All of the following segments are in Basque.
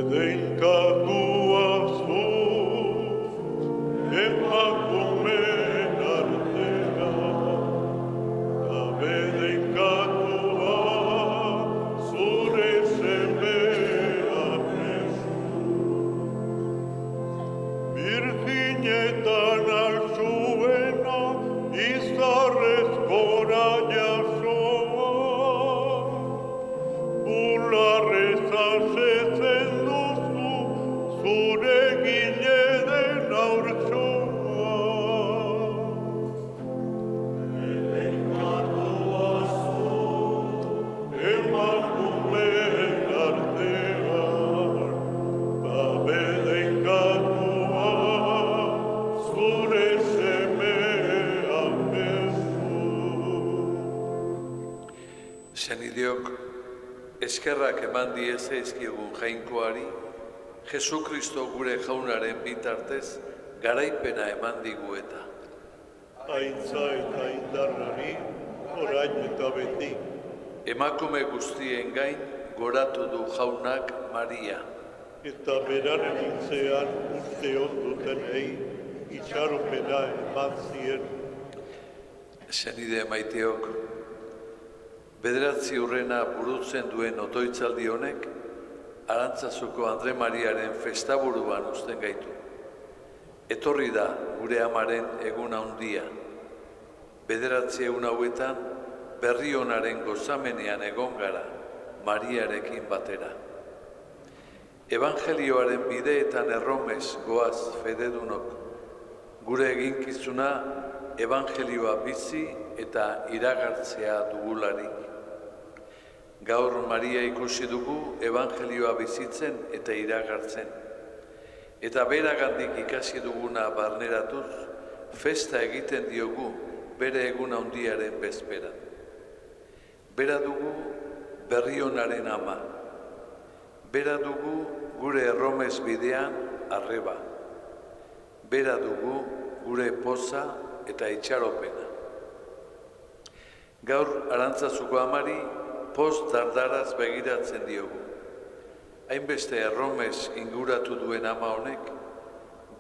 Bedeinkatua zu, emakumeen artean, da bedeinkatua zure semea presu. Virginetan alzuena, izarrez gora jasoa, bularrez asetzen duzu, zure gile den aurtsoa. Bedeinkatua zu, emakumeen artean, da bedeinkatua zure semea presu. Senideok, eskerrak eman diezaizkigun jainkoari, Jesukristo gure jaunaren bitartez garaipena eman digu eta. Aintza eta indarrari, orain eta beti. Emakume guztien gain goratu du jaunak Maria. Eta beraren hitzean uste ondutenei itxaropena eman zien. Senide maiteok, bederatzi urrena burutzen duen otoitzaldi honek, Arantzazuko Andre Mariaren festaburuan uzten gaitu. Etorri da gure amaren egun handia. Bederatzi egun hauetan, berri onaren gozamenean egon gara, Mariarekin batera. Evangelioaren bideetan erromez goaz fededunok, gure eginkizuna Evangelioa bizi eta iragartzea dugularik. Gaur Maria ikusi dugu Evangelioa bizitzen eta iragartzen. Eta beragandik ikasi duguna barneratuz, festa egiten diogu bere egun handiaren bezperan. Bera dugu berri onaren ama. Bera dugu gure erromez bidean arreba. Bera dugu gure poza eta itxaropena. Gaur Arantzazuko amari poz dardaraz begiratzen diogu. Hainbeste erromez inguratu duen ama honek,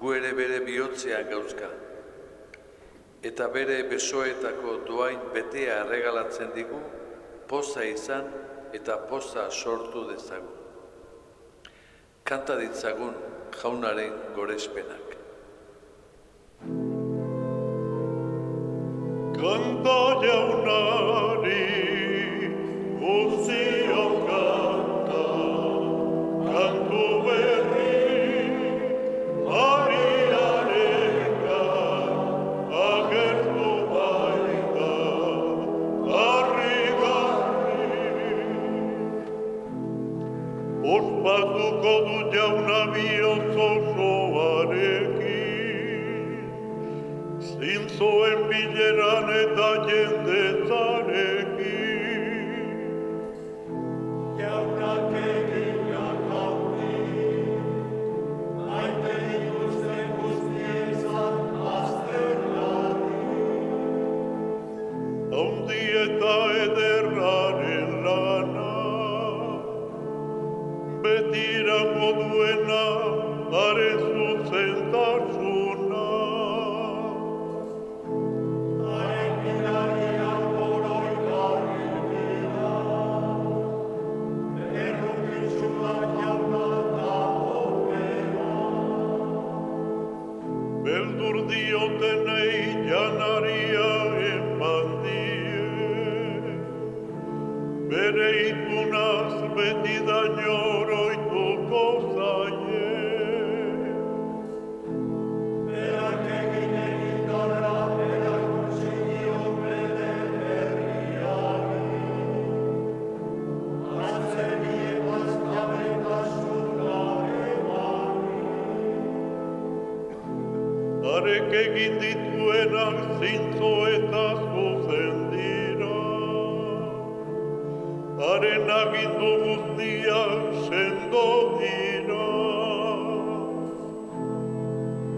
gu ere bere bihotzean gauzka. Eta bere besoetako doain betea erregalatzen digu, poza izan eta poza sortu dezagun. Kanta ditzagun jaunaren gorespenak. Kanta jaunari, guztiok kanta, kantu berri, Mariarengan agertu baita, harrigarri. Ospatuko du jauna bihotz osoarekin, zintzoen bileran eta jendetzarekin. Jaunak eginak hauti, maite ikusten guztientzat azterlari. Haundi eta ederraren lana, betirango duena, haren zuzentasuna. Beldur diotenei janaria eman die, bere itunaz beti daño oroituko zaie. Berak egin egitarra, berak utzidio bere berriari, atzeri emazkabetasuna emani. Arek egin dituenak zintzo eta zuzen dira, haren agindu guztiak sendo dira.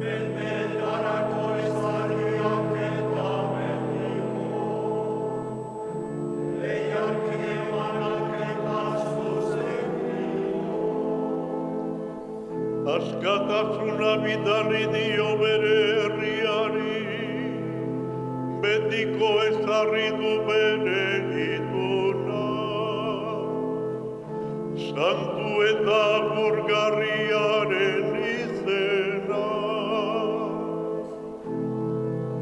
Benetarako ezarriak eta betiko, lehiak emanak eta zuzen dira. askatasuna bidali dio bere herriari, betiko ezarri du bere ituna. Santu eta burgarriaren izena.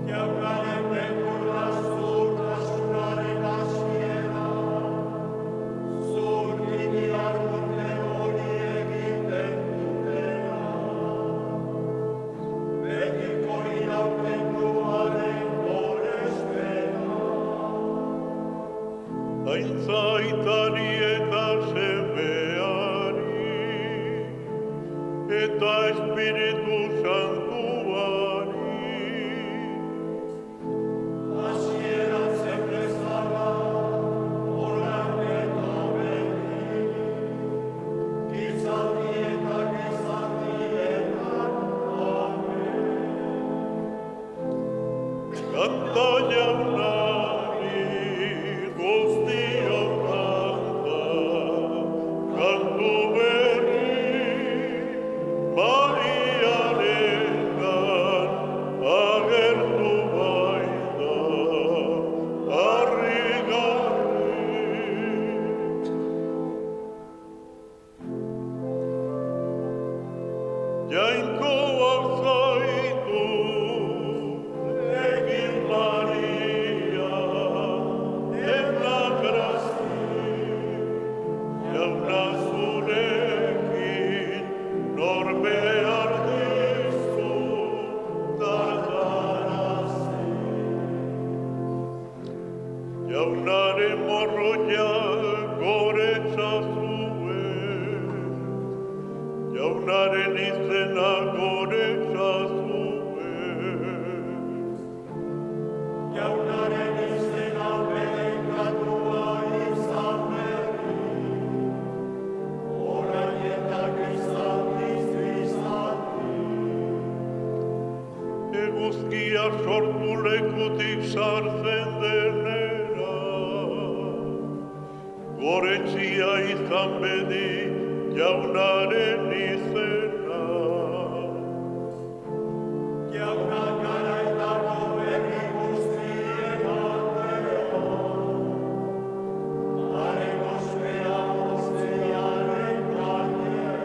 Jaunaren bekurra zurtasunaren hasiera, zurtini argunde hori egiten dutena. Betiko irauten duaren gorespena. Aintzaitari eta semeari, eta Espiritu Santuari. Hasieran zen bezala, orain eta beti, gizaldi eta gizaldietan, amen. Kanta jaunari, guztiok kanta, kantu berri, Mariarengan agertu baita, harrigarri. Jainkoak zaitu, egin Maria, ebla grazi, jauna zurekin, nor behar dizu dardarazi. Jaunaren morroia goretza zuen, jaunaren izena goretza zuen. Jaunaren izena bedekatua izan berri, orain eta gizaldiz gizaldi. Eguzkia sortu lekutik sartzen denera, goretzia izan bedi jaunaren izena. Jauna garaitako berri guztien artean, haren ospea ostearen gainean.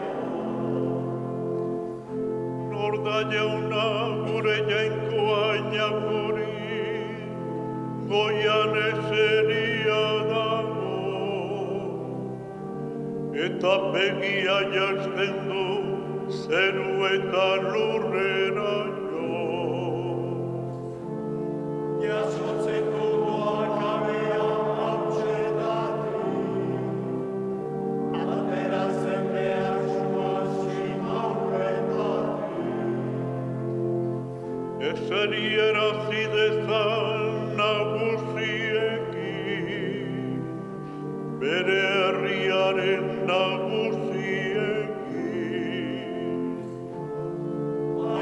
Nor da jauna gure jainkoa inakuri, goian eseria dago, eta begia jasten du zeru eta lurrera jo. Jasotzen du doakabea hautsetati, ateratzen behar suazin aurretati. Eseri erazidezan nagusiekin, bere herriaren nagusiekin.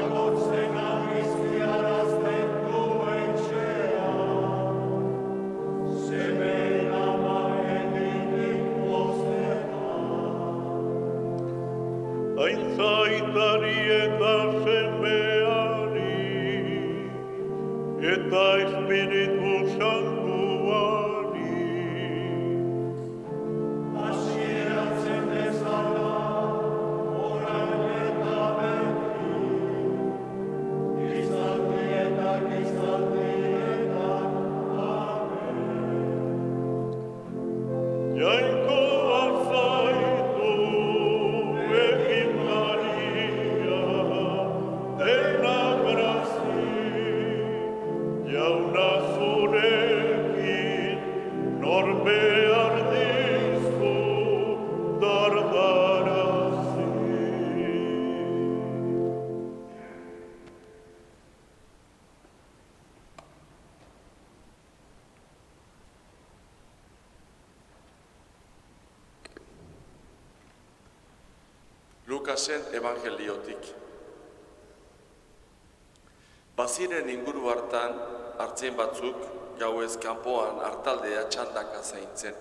Agotzen agizkiarazten du etxean, zemen ama eginik postetan. Aintzaitari eta semeari, eta Espiritu Santuari. Hasieran zen bezala, orain eta beti, gizaldi eta gizaldietan, amen. Jainkoak zaitu, egin Maria, dena grazi, jauna zurekin, nor behar dizu dardarazi. Lukasen evangeliotik. Baziren inguru hartan, hartzen batzuk gauez kanpoan hartaldea txandaka zaintzen.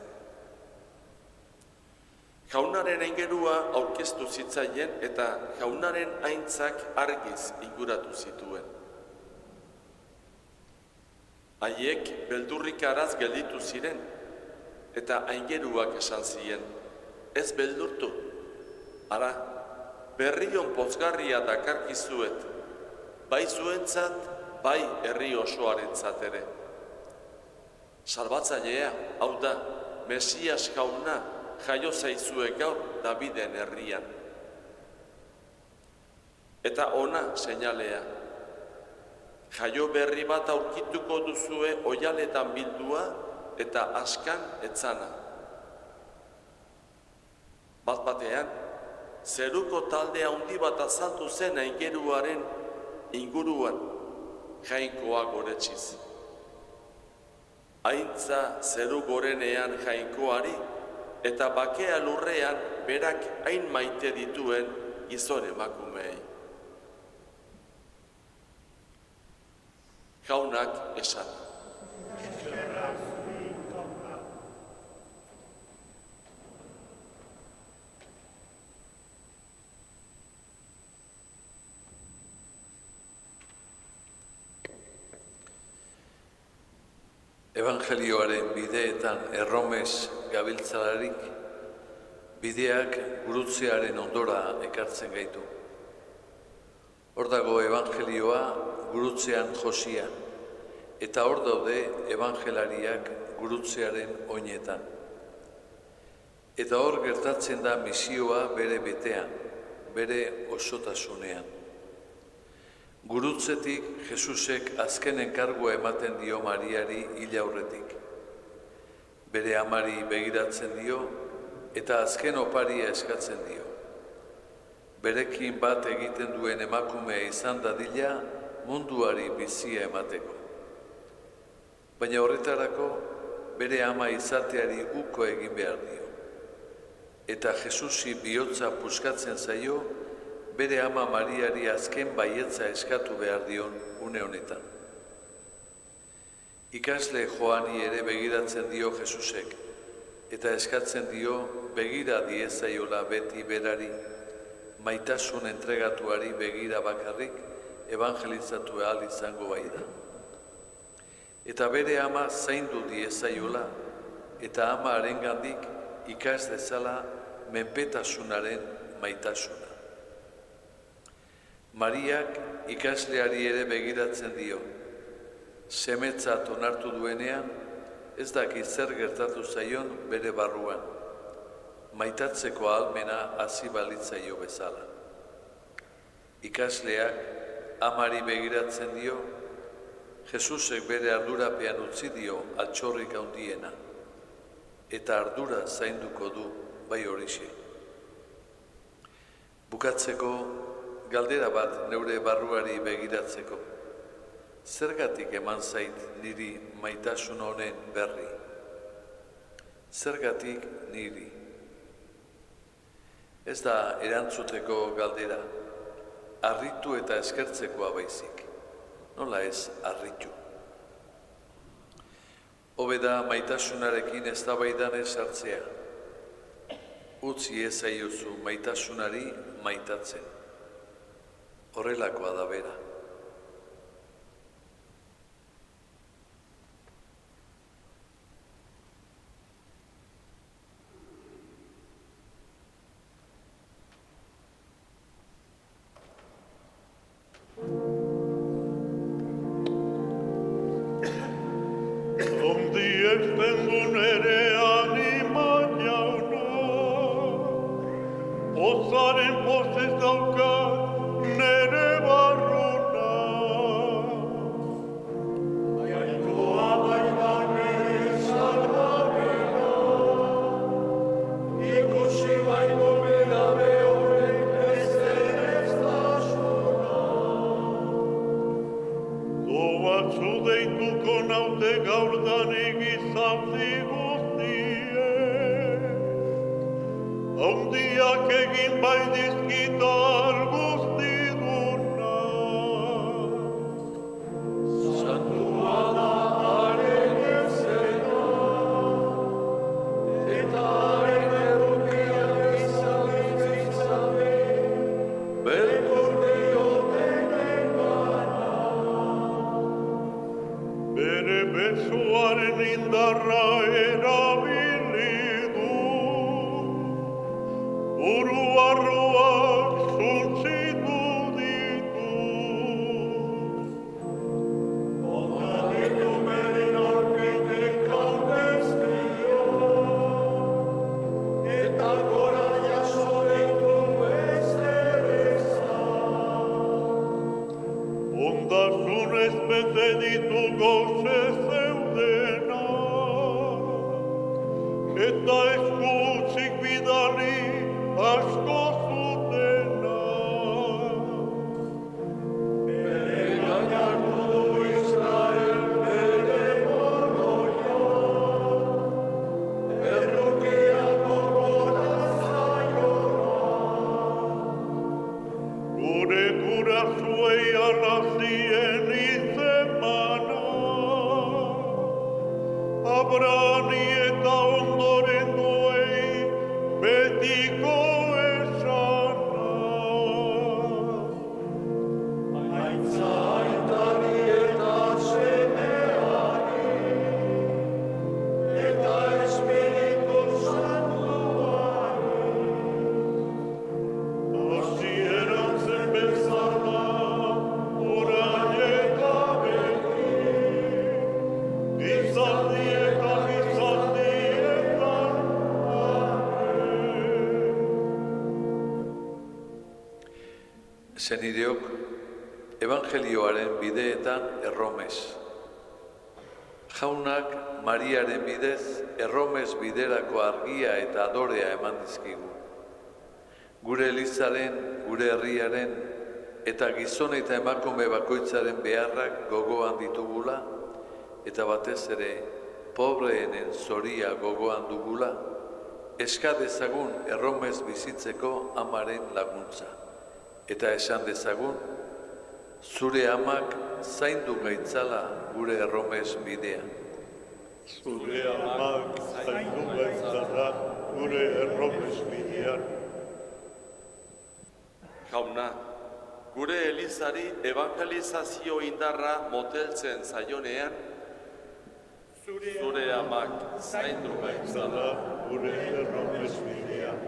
Jaunaren aingerua aurkeztu zitzaien eta jaunaren aintzak argiz inguratu zituen. Haiek beldurrikaraz gelditu ziren eta aingeruak esan zien, ez beldurtu, ara, berrion pozgarria dakarkizuet, bai zuentzat, bai herri osoarentzat ere. Salbatzailea, hau da, Mesias jauna, jaio zaizue gaur Daviden herrian. Eta ona seinalea, jaio berri bat aurkituko duzue oihaletan bildua eta askan etzana. Bat-batean, zeruko talde handi bat azaldu zen aingeruaren inguruan, jainkoa goretxiz. Aintza zeru gorenean jainkoari eta bakea lurrean berak hain maite dituen gizon emakumeei. Jaunak esan. Evangelioaren bideetan erromes gabiltzalarik, bideak gurutzearen ondora ekartzen gaitu. Hor dago evangelioa gurutzean josia, eta hor daude evangelariak gurutzearen oinetan. Eta hor gertatzen da misioa bere betean, bere osotasunean. Gurutzetik Jesusek azken enkargua ematen dio Mariari hil aurretik. Bere amari begiratzen dio eta azken oparia eskatzen dio. Berekin bat egiten duen emakumea izan dadila munduari bizia emateko. Baina horretarako bere ama izateari uko egin behar dio. Eta Jesusi bihotza puskatzen zaio, bere ama Mariari azken baietza eskatu behar dion une honetan. Ikasle Joani ere begiratzen dio Jesusek, eta eskatzen dio begira diezaiola beti berari, maitasun entregatuari begira bakarrik evangelizatu ahal izango bai da. Eta bere ama zaindu diezaiola, eta ama harengandik ikas dezala menpetasunaren maitasuna. Mariak ikasleari ere begiratzen dio. Semetzat onartu duenean, ez daki zer gertatu zaion bere barruan. Maitatzeko ahalmena hasi balitzaio bezala. Ikasleak amari begiratzen dio, Jesusek bere ardurapean utzi dio altxorrik handiena, eta ardura zainduko du bai horixe. Bukatzeko, galdera bat neure barruari begiratzeko. Zergatik eman zait niri maitasun honen berri? Zergatik niri? Ez da erantzuteko galdera, harritu eta eskertzekoa baizik. Nola ez harritu? Hobe da maitasunarekin eztabaidan ez hartzea. Utzi ezaiozu maitasunari maitatzen. Horrelakoa da bera. Ongi extendu nere anima jauna, pozaren pozez dauka nere barruna. Jainkoa baita nere salvamena, ikusi baino bedabe horrek ez denestasuna. Batzu deituko naute gaurdanik izauzi guztiek, haundiak egin bai dizkital guztiduna. Santua da haren izena, eta haren edukiak Ondasunez bete ditu goze zeudena, eta eskutzik bidali asko zutena. Gure gurasoei arrazien izemana, Abrani eta ondorengoei betiko esana. Aitzaitari eta semeari, eta Espiritu Santuari, hasieran zen bezala, orain eta beti, gizaldi eta gizaldietan, amen. Zenideok, Evangelioaren bideetan erromez. Jaunak Mariaren bidez erromez biderako argia eta adorea eman dizkigu. Gure elizaren, gure herriaren eta gizon eta emakume bakoitzaren beharrak gogoan ditugula eta batez ere pobreenen zoria gogoan dugula, eska dezagun erromez bizitzeko amaren laguntza. Eta esan dezagun, zure amak zaindu gaitzala gure erromez bidea. Zure amak zaindu gaitzala gure erromez bidean. Jauna, gure elizari evangelizazio indarra moteltzen zaionean, zure amak zaindu gaitzala. Zala gure erromez bidean.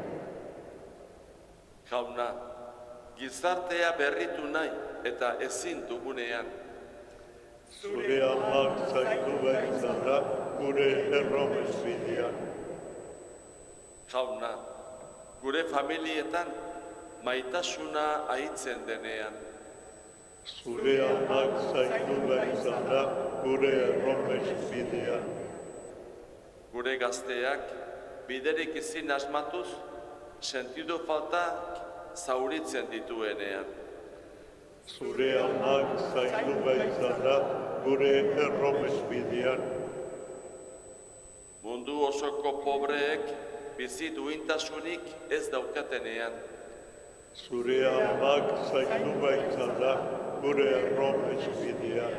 Jauna, gizartea berritu nahi eta ezin dugunean, Zure amak zaindu gaitzala gure erromez bidean. jauna, gure familietan maitasuna aitzen denean, Zure amak zaindu gaitzala gure erromez bidean. gure gazteak biderik ezin asmatuz, sentidu falta zauritzen dituenean, Zure amak zaindu gaitzala gure erromez bidean. mundu osoko pobreek bizi duintasunik ez daukatenean, Zure amak zaindu gaitzala gure erromez bidean.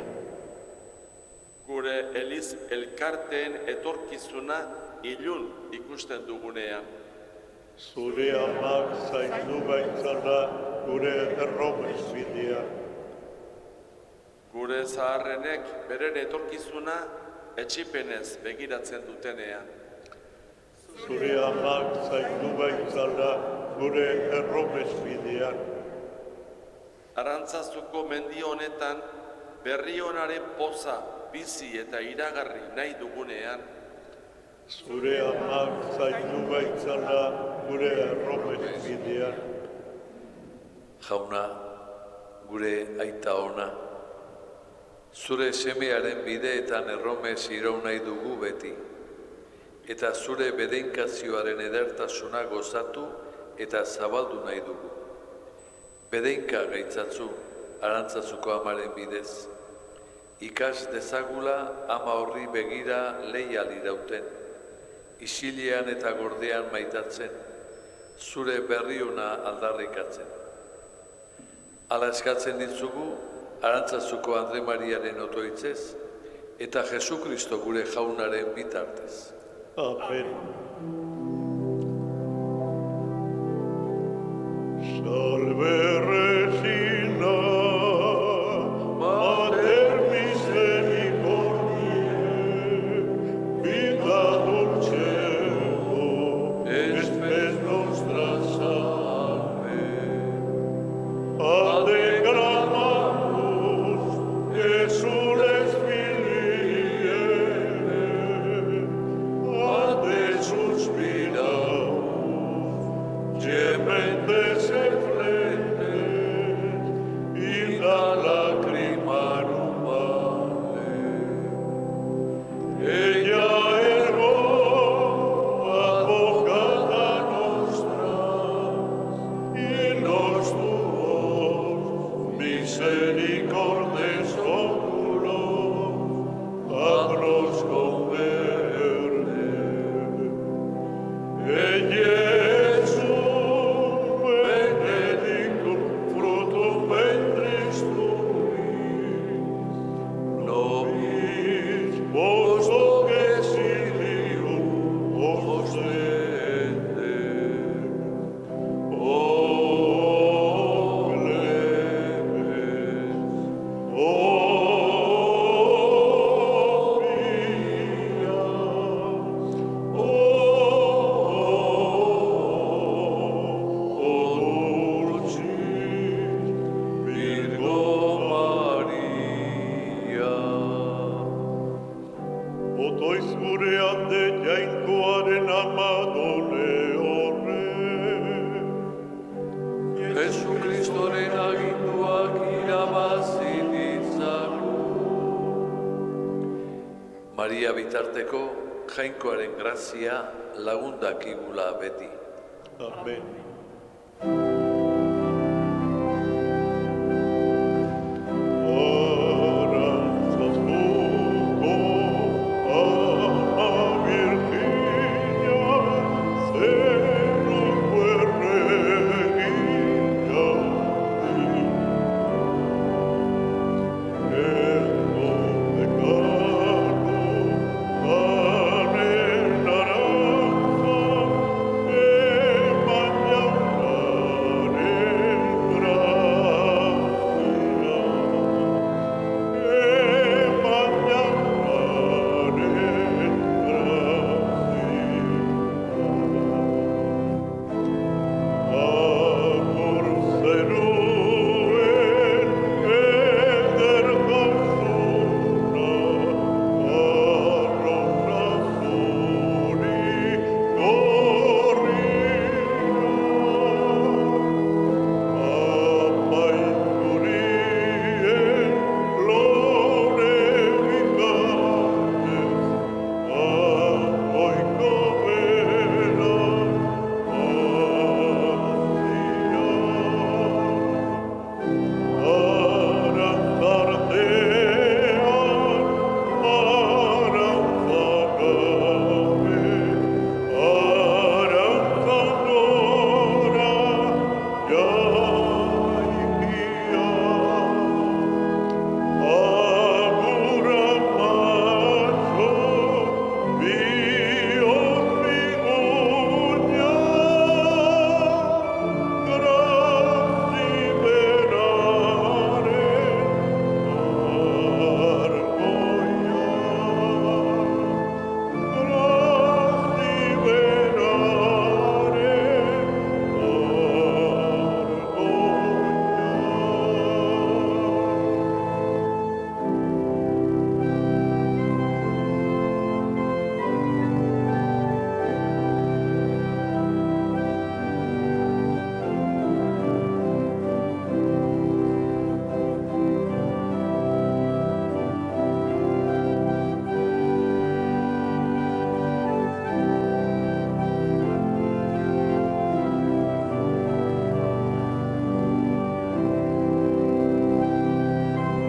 gure eliz elkarteen etorkizuna ilun ikusten dugunean, Zure amak zaindu gaitzala gure erromez bidean. gure zaharrenek beren etorkizuna etsipenez begiratzen dutenean, Zure amak zaindu gaitzala gure erromez bidean. Arantzazuko mendi honetan berri onaren poza bizi eta iragarri nahi dugunean, Zure amak zaindu gaitzala gure erromez bidean. Jauna, gure aita ona, zure semearen bideetan erromez iraun nahi dugu beti, eta zure bedeinkazioaren edertasuna gozatu eta zabaldu nahi dugu. Bedeinka gaitzatzu Arantzazuko amaren bidez. Ikas dezagula ama horri begira leial irauten, isilean eta gordean maitatzen, zure berriuna aldarrikatzen. Hala eskatzen ditzugu Arantzazuko Andre Mariaren otoitzez eta Jesukristo gure jaunaren bitartez. Amen. Salve Regina, Mater misericordiae, vita dulcedo, espes nostra salve. A te clamamus, Iesules Filiere, a te suspiramus. Maria bitarteko, Jainkoaren grazia lagundakigula beti. Amen.